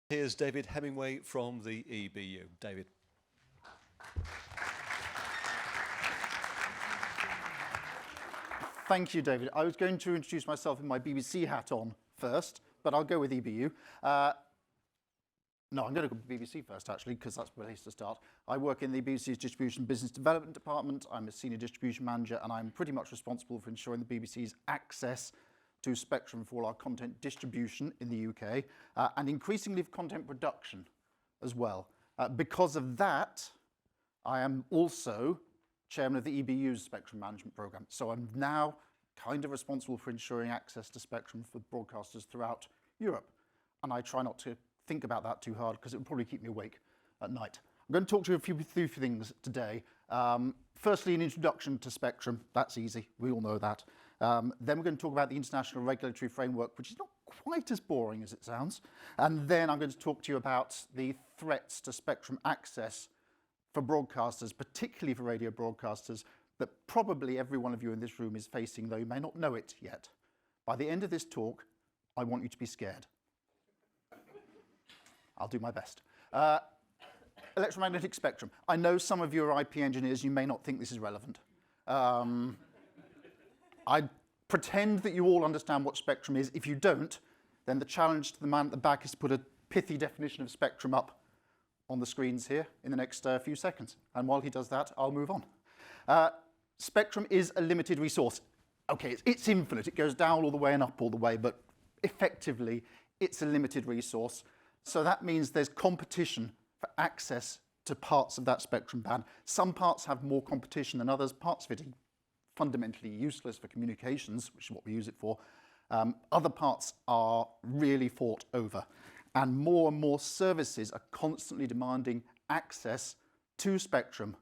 Here's David Hemingway from the EBU. David. Thank you, David. I was going to introduce myself in my BBC hat on first, but I'll go with EBU. No, I'm going to go with BBC first, actually, because that's the place to start. I work in the BBC's Distribution Business Development Department. I'm a Senior Distribution Manager, and I'm pretty much responsible for ensuring the BBC's access to spectrum for all our content distribution in the UK, and increasingly for content production as well. Because of that, I am also Chairman of the EBU's Spectrum Management Programme. So I'm now kind of responsible for ensuring access to spectrum for broadcasters throughout Europe. And I try not to think about that too hard because it would probably keep me awake at night. I'm going to talk to you a few things today. Firstly, an introduction to spectrum. That's easy. We all know that. Then we're going to talk about the international regulatory framework, which is not quite as boring as it sounds. And then I'm going to talk to you about the threats to spectrum access for broadcasters, particularly for radio broadcasters, that probably every one of you in this room is facing, though you may not know it yet. By the end of this talk, I want you to be scared. I'll do my best. Electromagnetic spectrum. I know some of you are IP engineers, you may not think this is relevant. I pretend that you all understand what spectrum is. If you don't, then the challenge to the man at the back is to put a pithy definition of spectrum up on the screens here in the next few seconds. And while he does that, I'll move on. Spectrum is a limited resource. Okay, it's infinite. It goes down all the way and up all the way, but effectively, it's a limited resource. So that means there's competition for access to parts of that spectrum band. Some parts have more competition than others. Parts of it are fundamentally useless for communications, which is what we use it for. Other parts are really fought over. And more services are constantly demanding access to spectrum.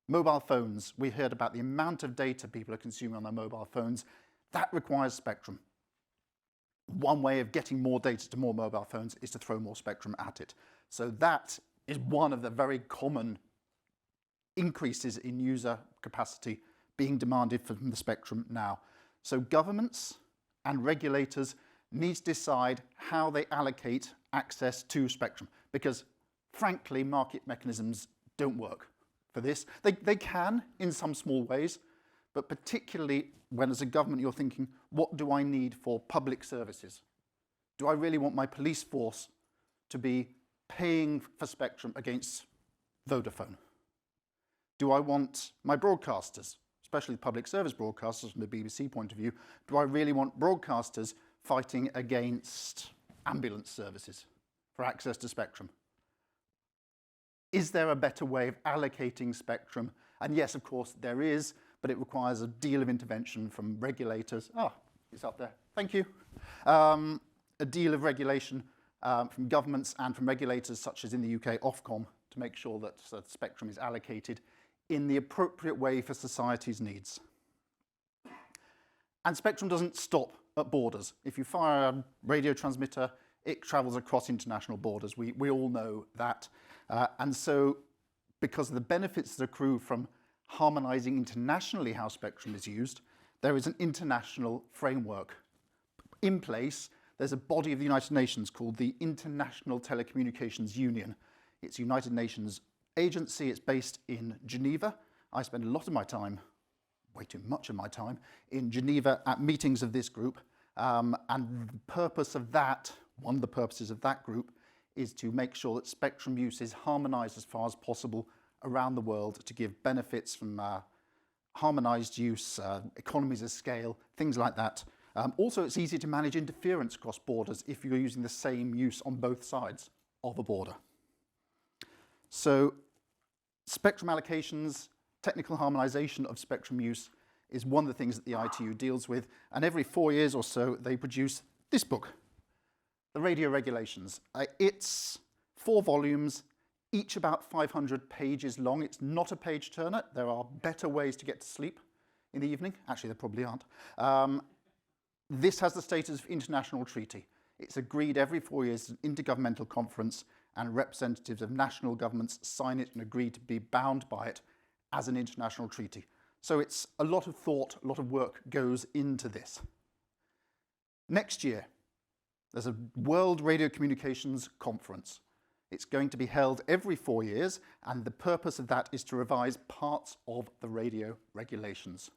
Mobile phones, we heard about the amount of data people are consuming on their mobile phones. That requires spectrum. One way of getting more data to more mobile phones is to throw more spectrum at it. So that is one of the very common increases in user capacity being demanded from the spectrum now. So governments and regulators need to decide how they allocate access to spectrum, because frankly, market mechanisms don't work for this. They can in some small ways, but particularly when as a government you're thinking, what do I need for public services? Do I really want my police force to be paying for spectrum against Vodafone? Do I want my broadcasters, especially public service broadcasters from the BBC point of view, do I really want broadcasters fighting against ambulance services for access to spectrum? Is there a better way of allocating spectrum? And yes, of course, there is, but it requires a deal of intervention from regulators. Ah, it's up there. Thank you. A deal of regulation from governments and from regulators, such as in the UK, Ofcom, to make sure that spectrum is allocated in the appropriate way for society's needs. And spectrum doesn't stop at borders. If you fire a radio transmitter, it travels across international borders. We all know that. And so, because of the benefits that accrue from harmonizing internationally how spectrum is used, there is an international framework in place. There's a body of the United Nations called the International Telecommunications Union. It's a United Nations agency. It's based in Geneva. I spend a lot of my time, way too much of my time, in Geneva at meetings of this group. And the purpose of that, one of the purposes of that group, is to make sure that spectrum use is harmonized as far as possible around the world to give benefits from harmonized use, economies of scale, things like that. Also, it's easy to manage interference across borders if you're using the same use on both sides of a border. So, spectrum allocations, technical harmonization of spectrum use is one of the things that the ITU deals with, and every 4 years or so they produce this book, the Radio Regulations. It's 4 volumes, each about 500 pages long. It's not a page turner. There are better ways to get to sleep in the evening. Actually, there probably aren't. This has the status of international treaty. It's agreed every 4 years at an intergovernmental conference, and representatives of national governments sign it and agree to be bound by it as an international treaty. So it's a lot of thought, a lot of work goes into this. Next year, There's a World Radio Communications Conference. It's going to be held every 4 years, and the purpose of that is to revise parts of the radio regulations.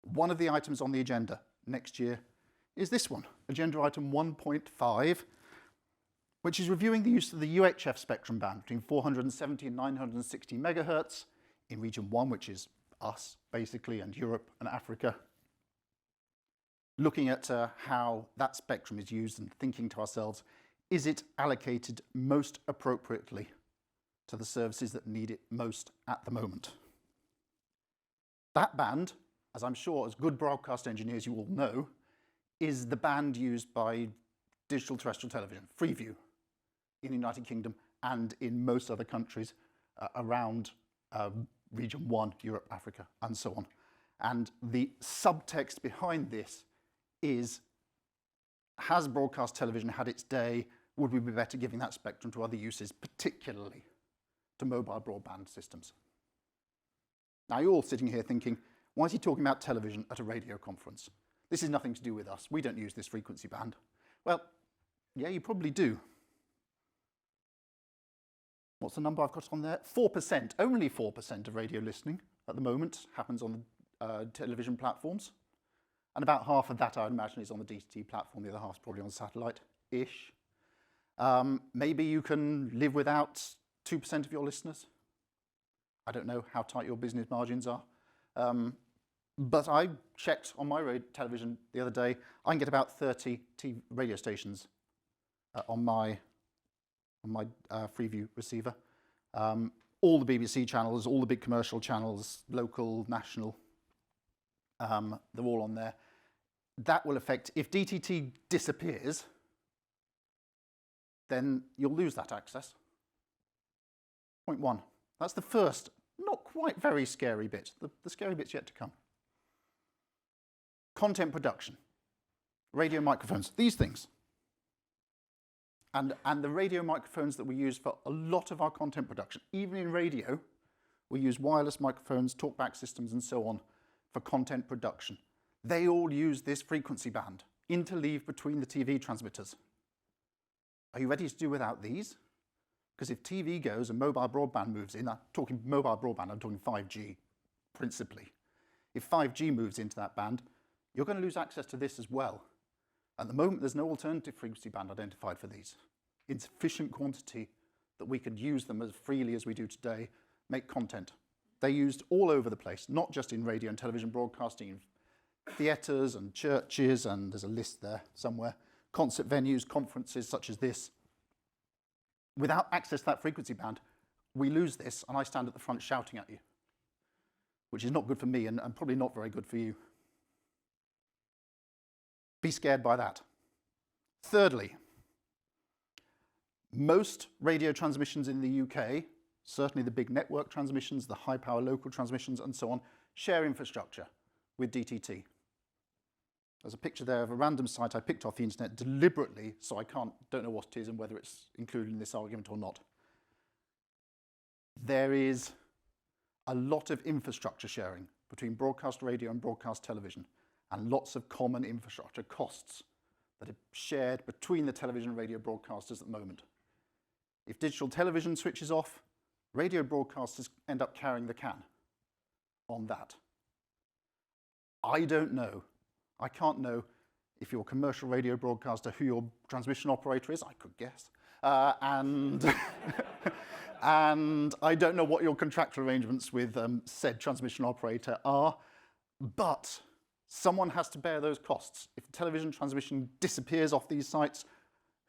One of the items on the agenda next year is this one, agenda item 1.5, which is reviewing the use of the UHF spectrum band between 470 and 960 megahertz in region 1, which is us, basically, and Europe and Africa. Looking at how that spectrum is used and thinking to ourselves, is it allocated most appropriately to the services that need it most at the moment? That band, as I'm sure as good broadcast engineers you all know, is the band used by digital terrestrial television, Freeview, in the United Kingdom and in most other countries around region 1, Europe, Africa, and so on. And the subtext behind this is, has broadcast television had its day? Would we be better giving that spectrum to other uses, particularly to mobile broadband systems? Now, you're all sitting here thinking, why is he talking about television at a radio conference? This is nothing to do with us. We don't use this frequency band. Well, yeah, you probably do. What's the number I've got on there? 4%. Only 4% of radio listening at the moment happens on television platforms. And about half of that, I would imagine, is on the DTT platform. The other half's probably on satellite-ish. Maybe you can live without 2% of your listeners. I don't know how tight your business margins are. But I checked on my television the other day. I can get about 30 radio stations on my Freeview receiver. All the BBC channels, all the big commercial channels, local, national, they're all on there. That will affect, if DTT disappears, then you'll lose that access. Point 1. That's the first, not quite very scary bit. The scary bit's yet to come. Content production, radio microphones, these things. And the radio microphones that we use for a lot of our content production, even in radio, we use wireless microphones, talkback systems, and so on for content production. They all use this frequency band, interleave between the TV transmitters. Are you ready to do without these? Because if TV goes and mobile broadband moves in, I'm talking mobile broadband, I'm talking 5G principally. If 5G moves into that band, you're going to lose access to this as well. At the moment, there's no alternative frequency band identified for these in sufficient quantity that we could use them as freely as we do today, make content. They're used all over the place, not just in radio and television broadcasting, in theatres and churches, and there's a list there somewhere, concert venues, conferences such as this. Without access to that frequency band, we lose this, and I stand at the front shouting at you, which is not good for me and probably not very good for you. Be scared by that. Thirdly, most radio transmissions in the UK, certainly the big network transmissions, the high-power local transmissions, and so on, share infrastructure with DTT. There's a picture there of a random site I picked off the internet deliberately, so I don't know what it is and whether it's included in this argument or not. There is a lot of infrastructure sharing between broadcast radio and broadcast television, and lots of common infrastructure costs that are shared between the television and radio broadcasters at the moment. If digital television switches off, radio broadcasters end up carrying the can on that. I don't know. I can't know if you're a commercial radio broadcaster who your transmission operator is. I could guess. And I don't know what your contractual arrangements with said transmission operator are, but someone has to bear those costs. If the television transmission disappears off these sites,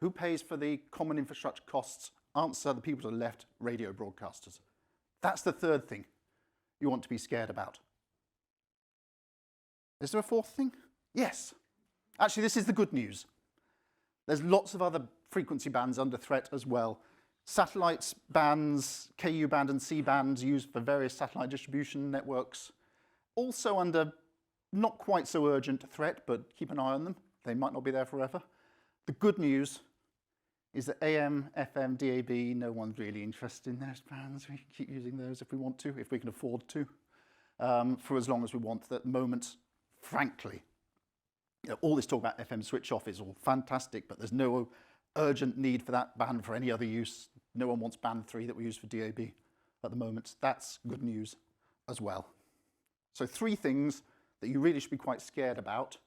who pays for the common infrastructure costs? Answer the people to the left, radio broadcasters. That's the third thing you want to be scared about. Is there a fourth thing? Yes. Actually, this is the good news. There's lots of other frequency bands under threat as well. Satellite bands, KU band and C bands used for various satellite distribution networks, also under not quite so urgent threat, but keep an eye on them. They might not be there forever. The good news is that AM, FM, DAB, no one's really interested in those bands. We can keep using those if we want to, if we can afford to, for as long as we want. At the moment, frankly, all this talk about FM switch off is all fantastic, but there's no urgent need for that band for any other use. No one wants band 3 that we use for DAB at the moment. That's good news as well. So 3 things that you really should be quite scared about.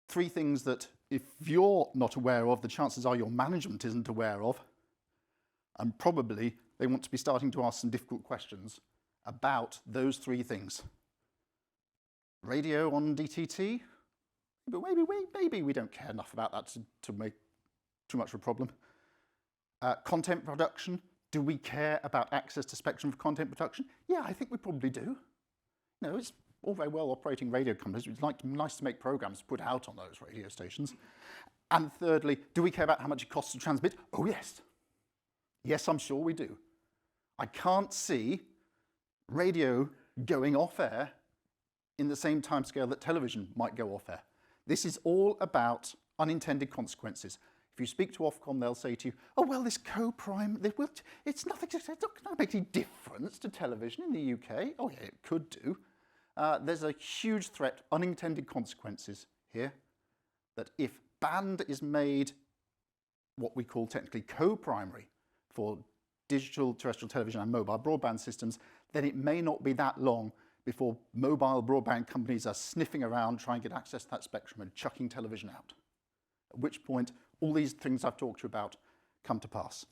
3 things that if you're not aware of, the chances are your management isn't aware of, and probably they want to be starting to ask some difficult questions about those 3 things. Radio on DTT, but maybe we don't care enough about that to make too much of a problem. Content production, do we care about access to spectrum for content production? Yeah, I think we probably do. No, it's all very well operating radio companies. It's nice to make programs put out on those radio stations. And thirdly, do we care about how much it costs to transmit? Oh, yes. Yes, I'm sure we do. I can't see radio going off air in the same timescale that television might go off air. This is all about unintended consequences. If you speak to Ofcom, they'll say to you, oh, well, this co-prime, it's not going to make any difference to television in the UK. Oh, yeah, it could do. There's a huge threat, unintended consequences here, that if band is made what we call technically co-primary for digital terrestrial television and mobile broadband systems, then it may not be that long before mobile broadband companies are sniffing around trying to get access to that spectrum and chucking television out. At which point, all these things I've talked to you about come to pass.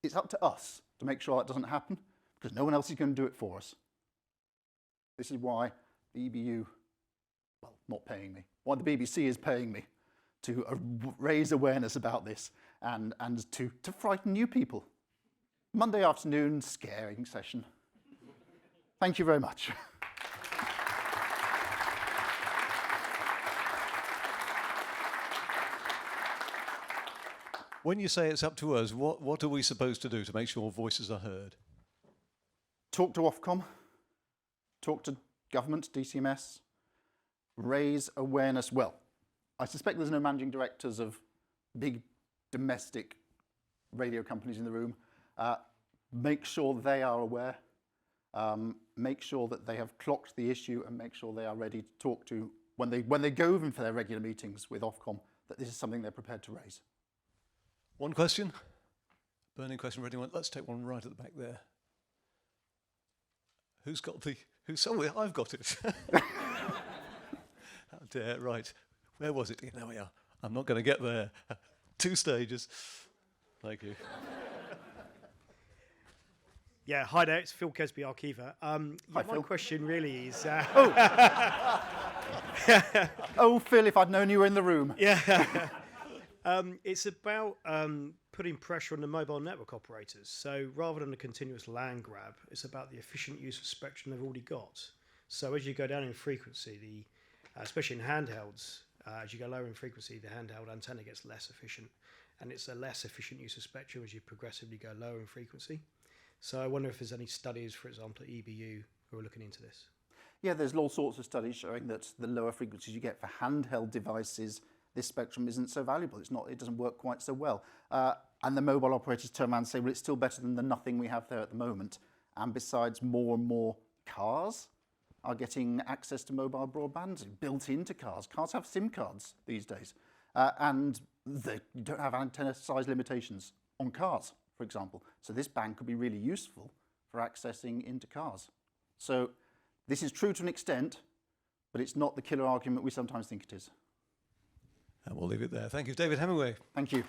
It's up to us to make sure that doesn't happen, because no one else is going to do it for us. This is why the EBU, well, not paying me, why the BBC is paying me to raise awareness about this and to frighten you people. Monday afternoon scaring session. Thank you very much. When you say it's up to us, what are we supposed to do to make sure voices are heard? Talk to Ofcom, talk to government, DCMS, raise awareness. Well, I suspect there's no managing directors of big domestic radio companies in the room. Make sure they are aware. Make sure that they have clocked the issue and make sure they are ready to talk to, when they go in for their regular meetings with Ofcom, that this is something they're prepared to raise. One question? Burning question for anyone? Let's take one right at the back there. Who's got the... Somewhere I've got it. How dare, right. Where was it? There we are. I'm not going to get there. 2 stages. Thank you. Yeah, hi there, it's Phil Kesby, Archiver. My Phil. question really is... Oh, Phil, if I'd known you were in the room. Yeah. It's about putting pressure on the mobile network operators. So rather than a continuous land grab, it's about the efficient use of spectrum they've already got. So as you go down in frequency, especially in handhelds, as you go lower in frequency, the handheld antenna gets less efficient. And it's a less efficient use of spectrum as you progressively go lower in frequency. So I wonder if there's any studies, for example, at EBU, who are looking into this. Yeah, there's all sorts of studies showing that the lower frequencies you get for handheld devices, this spectrum isn't so valuable. It doesn't work quite so well. And the mobile operators turn around and say, well, it's still better than the nothing we have there at the moment. And besides, more and more cars are getting access to mobile broadband built into cars. Cars have SIM cards these days. And they don't have antenna size limitations on cars, for example. So this band could be really useful for accessing into cars. So this is true to an extent, but it's not the killer argument we sometimes think it is. And we'll leave it there. Thank you, David Hemingway. Thank you.